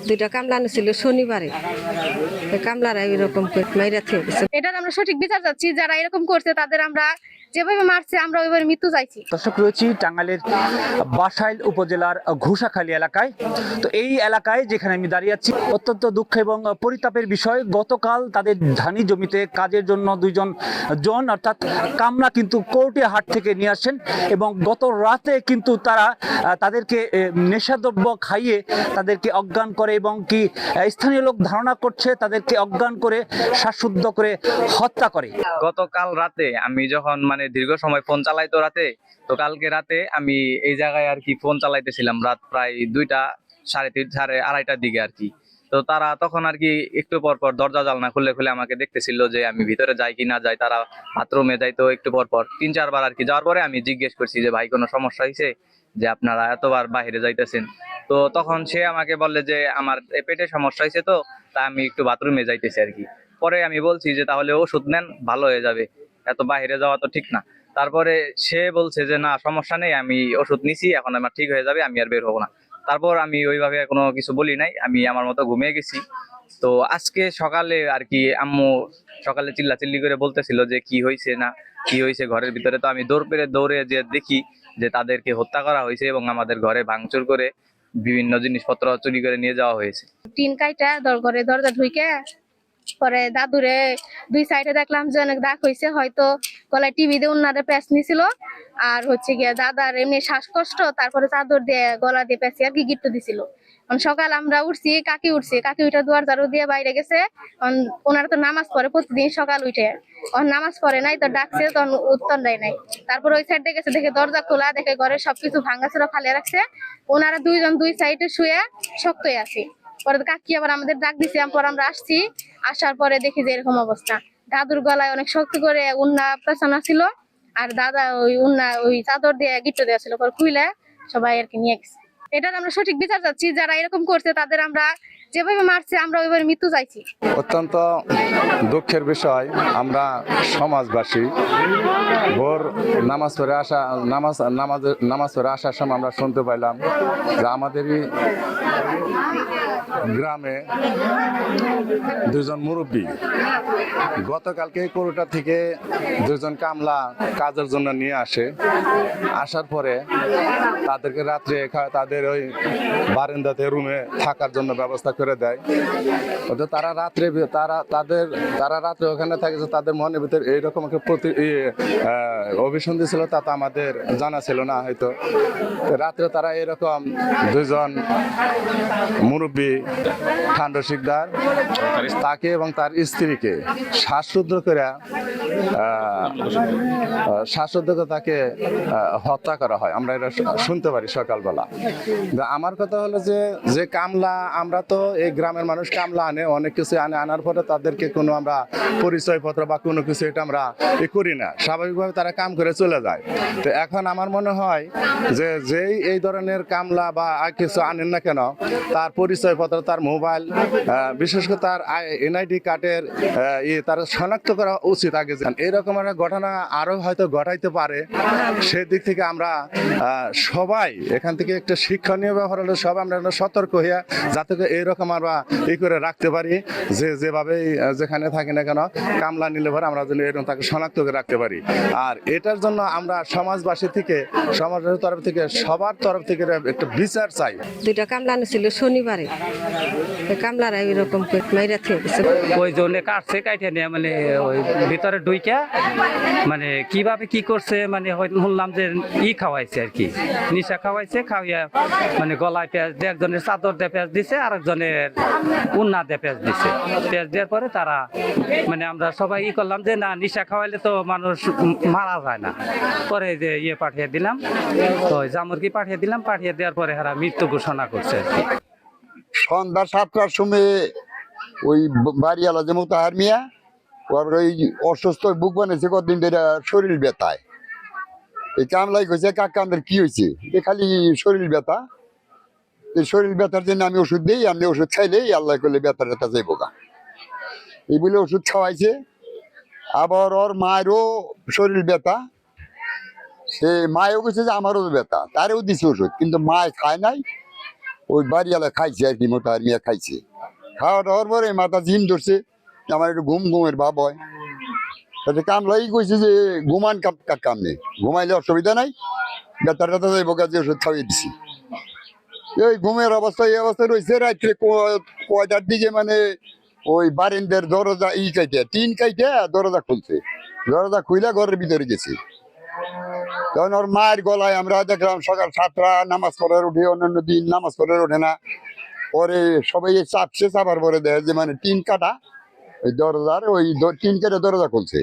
দুইটা কামলা আনছিল শনিবারে, কামলারা এরকম মাইরা থেকে গেছে। এটার আমরা সঠিক বিচার চাচ্ছি, যারা এরকম করছে তাদের আমরা যেভাবে মারছে আমরা ওইভাবে মৃত্যু চাইছি। দর্শক, রয়েছি টাঙ্গাইলের বাসাইল উপজেলার ঘোষাখালী এলাকায়। তো এই এলাকায় যেখানে আমি দাঁড়িয়ে আছি, অত্যন্ত দুঃখ এবং পরিতাপের বিষয়, গতকাল তাদের ধানি জমিতে কাজের জন্য দুইজন অর্থাৎ কামলা কিন্তু কোর্টে হাট থেকে নিয়ে আসেন এবং গত রাতে কিন্তু তারা তাদেরকে নেশাদ্রব্য খাইয়ে তাদেরকে অজ্ঞান করে এবং কি স্থানীয় লোক ধারণা করছে তাদেরকে অজ্ঞান করে শ্বাসরুদ্ধ করে হত্যা করে। গতকাল রাতে আমি যখন দীর্ঘ সময় ফোন চালাইতো রাতে, তো কালকে রাতে আমি এই জায়গায় আর কি ফোন চালাইতেছিলাম রাত প্রায় 2টা, 3:30, 2:30টার দিকে আর কি। তো তারা তখন আর কি একটু পর পর দরজা জানলা খুলে খুলে আমাকে দেখতেছিল যে আমি ভিতরে যাই কি না যাই। তারা বাথরুমে যাইতো একটু পর পর 3-4 বার আর কি। যাওয়ার পরে আমি জিজ্ঞেস করছি যে ভাই কোনো সমস্যা হয়েছে, যে আপনারা এতবার বাইরে যাইতেছেন। তো তখন সে আমাকে বললে যে আমার পেটে সমস্যা হয়েছে, তো তা আমি একটু বাথরুমে যাইতেছি আর কি। পরে আমি বলছি যে তাহলে ওষুধ নেন, ভালো হয়ে যাবে, এত বাইরে যাওয়া তো ঠিক না। তারপরে সে বলছে যে না সমস্যা নেই, আমি ওষুধ নিছি, এখন আমার ঠিক হয়ে যাবে, আমি আর বের হবো না। তারপর আমি ওইভাবে কোনো কিছু বলি নাই, আমি আমার মতো ঘুমিয়ে গেছি। তো আজকে সকালে আর কি আম্মু সকালে চিল্লাচিল্লি করে বলতেছিল যে কি হয়েছে না কি হয়েছে ঘরের ভিতরে। তো আমি দৌড়ে যে দেখি যে তাদেরকে হত্যা করা হয়েছে এবং আমাদের ঘরে ভাঙচুর করে বিভিন্ন জিনিসপত্র চুরি করে নিয়ে যাওয়া হয়েছে। টিন কাইটা ঘরে দরজা ঢুকে পরে দাদুরে 2 সাইডে দেখলাম যে অনেক দাগ হয়েছে, হয়তো গলায় টিভি দিয়ে উনারে প্যাঁচ নিছিল। আর হচ্ছে গিয়ে দাদার এমনি শ্বাসকষ্ট, তারপরে চাদর দিয়ে গলা দিয়ে প্যাঁচি আর কি গিট্টু দিছিল। সকাল আমরা উঠছি, কাকি উঠে দুয়ার ঝাড়ু দিয়ে বাইরে গেছে। ওনারা তো নামাজ পড়ে প্রতিদিন সকাল উঠে, নামাজ পড়ে নাই তো ডাকছে, তখন উত্তর দেয় নাই। তারপর ওই সাইডে গেছে, দেখে দরজা খোলা, দেখে ঘরে সবকিছু ভাঙাচোরা ফালিয়ে রাখছে। ওনারা দুইজন 2 সাইডে শুয়ে শক্ত হয়ে আছে। পরে কাকি আবার আমাদের ডাক দিছে, পর আমরা আসছি। আসার পরে দেখি যে এরকম অবস্থা, দাদুর গলায় অনেক শক্ত করে উন্না পেছানো ছিল, আর দাদা ওই চাদর দিয়ে গিট্টু দেওয়া ছিল। পরে খুইলে সবাই আর কি নিয়ে গেছে। এটার আমরা সঠিক বিচার চাচ্ছি, যারা এরকম করছে তাদের আমরা যেভাবে মারছে আমরা ওইভাবে মৃত্যু চাইছি। অত্যন্ত দুঃখের বিষয়, আমরা সমাজবাসী ভোর নামাজ পড়ে আসার সময় আমরা শুনতে পাইলাম যে আমাদেরই গ্রামে 2জন মুরব্বী গতকালকে কোরটা থেকে 2জন কামলা কাজের জন্য নিয়ে আসার পরে তাদেরকে রাত্রে তাদের ওই বারান্দাতে রুমে থাকার জন্য ব্যবস্থা করে দেয়। তারা রাত্রে ওখানে থাকে, তাদের মনের ভিতরে এইরকম একটা অভিসন্ধি ছিল, তা তো আমাদের জানা ছিল না। হয়তো রাত্রে তারা এরকম 2জন মুরব্বী ঠান্ডা শিকদার তাকে এবং তার স্ত্রীকে শ্বাসরুদ্ধ করে তাকে হত্যা করা হয়। আমরা এটা শুনতে পারি সকালবেলা। আমার কথা হলো যে কামলা, আমরা তো এই গ্রামের মানুষ কামলা আনে, অনেক কিছু আনার পরে তাদেরকে কোনো আমরা পরিচয়পত্র বা কোনো কিছু এটা আমরা করি না, স্বাভাবিকভাবে তারা কাম করে চলে যায়। তো এখন আমার মনে হয় যে যেই এই ধরনের কামলা বা কিছু আনেন না কেন, তার পরিচয়পত্র, তার মোবাইল, বিশেষ করে তার এনআইডি কার্ডের তার শনাক্ত করা উচিত আগে। এরকম একটা ঘটনা আরো হয়তো ঘটাইতে পারে, সেদিক থেকে আমরা সবাই এখান থেকে একটা শিক্ষণীয় ব্যাপার হলো সব আমরা সতর্ক হইয়া যাতে এইরকম আমরা করে রাখতে পারি, যেভাবে যেখানে থাকি না কেন কামলা নিলে পরে আমরা যেন এরকম তাকে শনাক্ত করে রাখতে পারি। আর এটার জন্য আমরা সমাজবাসী থেকে, সমাজের তরফ থেকে, সবার তরফ থেকে একটা বিচার চাই। দুইটা কামলা আনছিল শনিবারে, কামলারা এরকম মাইরা থেকে গেছে। ওই জন্য কাটছে, কাইটে নিয়ে ওই ভিতরে ঢুইকা কিভাবে কি করছে, শুনলাম যে খাওয়াইছে আর কি, নিশা খাওয়াইছে, খাওয়াইয়া গলায় পেঁয়াজ দিয়ে, একজনের চাদর দিয়ে পেঁয়াজ দিছে, আর একজনের উন্না দিয়ে পেঁয়াজ দিছে। পেঁয়াজ দেওয়ার পরে তারা আমরা সবাই করলাম যে না, নিশা খাওয়াইলে তো মানুষ মারা যায় না। পরে যে পাঠিয়ে দিলাম, তো জামুরকি পাঠিয়ে দিলাম, পাঠিয়ে দেওয়ার পরে এরা মৃত্যু ঘোষণা করছে আর কি। সন্ধ্যা 7টার সময় ওই বাড়িওয়ালা যে মোতাহার মিয়া, ওর ওই অসুস্থ বুক বানিয়েছে কদিন ধরে, শরীর ব্যথায়। এই কামলাই কইছে কাকা আমাদের কি হয়েছে, খালি শরীর ব্যথা। এই শরীর ব্যথার জন্য আমি ওষুধ দিই, আপনি ওষুধ খাইলেই আল্লাহ করলে ব্যথা ট্যাথা যাইব গা, এই বলে ওষুধ খাওয়াইছে। আবার ওর মায়েরও শরীর ব্যথা, সে মায়েও কইছে যে আমারও ব্যথা, তারও দিছে ওষুধ, কিন্তু মায় খায় নাই। ওই বাড়িওয়ালা খাইছে আর কি, মোতাহার মিয়া খাইছে। খাওয়া দাওয়ার পরে মাথা জিম ধরছে, আমার একটু ঘুমের ভাব হয়। তাতে কামলাই কইছে যে ঘুমান কাম নেই, ঘুমাইলে অসুবিধা নাই, বেতার কথা যাইব কাজে ওষুধ খাওয়িয়ে দিছি। এই ঘুমের অবস্থা এই অবস্থায় রয়েছে। রাত্রে কয়টার দিকে মানে ওই বারিন্দের দরজা টিন কাইটে দরজা খুলছে, দরজা খুইলা ঘরের ভিতরে গেছে। তখন ওর মায়ের গলায় আমরা দেখলাম সকাল 7টা নামাজ পড়ে উঠে, অন্যান্য দিন নামাজ পড়ে ওঠে না। পরে সবাই চাপছে, চাপার পরে দেখে যে মানে টিন কাটা ওই দরজার, ওই টিন কেটে দরজা খুলছে।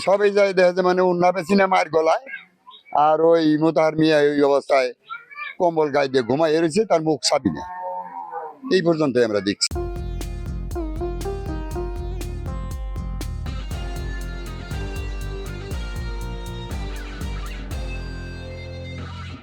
সবাই যায় দেখে যে মানে উন্না পেছিনা মায়ের গলায়, আর ওই মোতাহার মিয়া ওই অবস্থায় কম্বল গায়ে দিয়ে ঘুমাই রয়েছে, তার মুখ ছাবি না। এই পর্যন্ত আমরা দেখছি।